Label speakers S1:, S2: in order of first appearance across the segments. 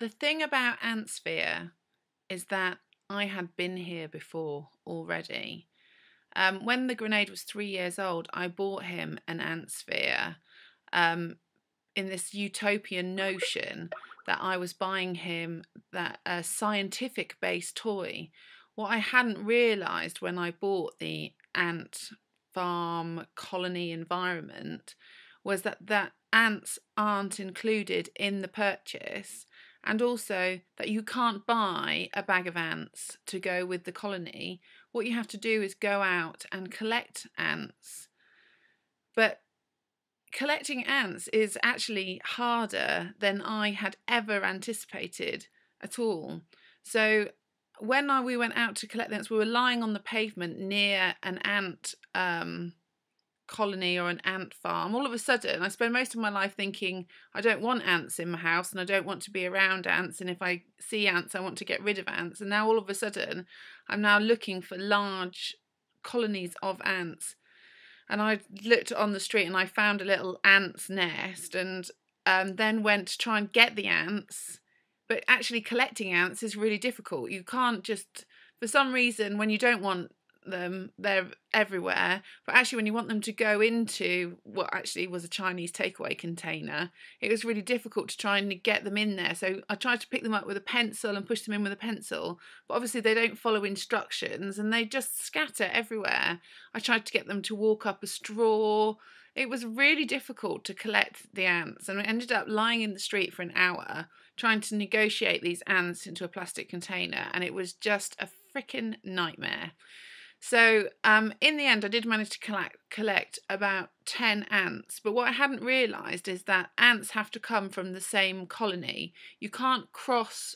S1: The thing about Ant Sphere is that I had been here before already. When the grenade was 3 years old, I bought him an Ant Sphere in this utopian notion that I was buying him a scientific-based toy. What I hadn't realised when I bought the ant farm colony environment was that ants aren't included in the purchase, and also that you can't buy a bag of ants to go with the colony. What you have to do is go out and collect ants. But collecting ants is actually harder than I had ever anticipated at all. So when we went out to collect the ants, we were lying on the pavement near an ant colony or an ant farm. All of a sudden, I spend most of my life thinking I don't want ants in my house and I don't want to be around ants, and if I see ants I want to get rid of ants, and now all of a sudden I'm now looking for large colonies of ants. And I looked on the street and I found a little ant's nest, and then went to try and get the ants. But actually collecting ants is really difficult. You can't just, for some reason, when you don't want them, they're everywhere. But actually when you want them to go into what actually was a Chinese takeaway container, it was really difficult to try and get them in there. So I tried to pick them up with a pencil and push them in with a pencil, but obviously they don't follow instructions and they just scatter everywhere. I tried to get them to walk up a straw. It was really difficult to collect the ants, and we ended up lying in the street for an hour trying to negotiate these ants into a plastic container, and it was just a freaking nightmare. So in the end I did manage to collect about 10 ants, but what I hadn't realised is that ants have to come from the same colony. You can't cross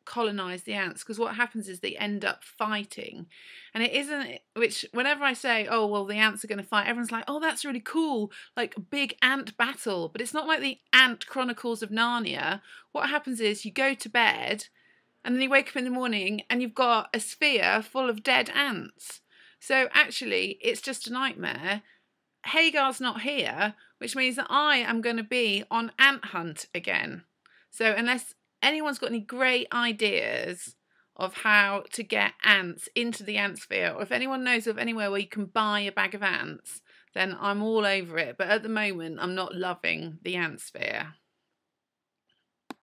S1: colonise the ants, because what happens is they end up fighting, and it isn't, which whenever I say, oh well, the ants are going to fight, everyone's like, oh that's really cool, like a big ant battle. But it's not like the Ant Chronicles of Narnia. What happens is you go to bed and then you wake up in the morning and you've got a sphere full of dead ants. So actually it's just a nightmare. Hagar's not here, which means that I am going to be on ant hunt again. So unless anyone's got any great ideas of how to get ants into the ant sphere, or if anyone knows of anywhere where you can buy a bag of ants, then I'm all over it. But at the moment I'm not loving the ant sphere.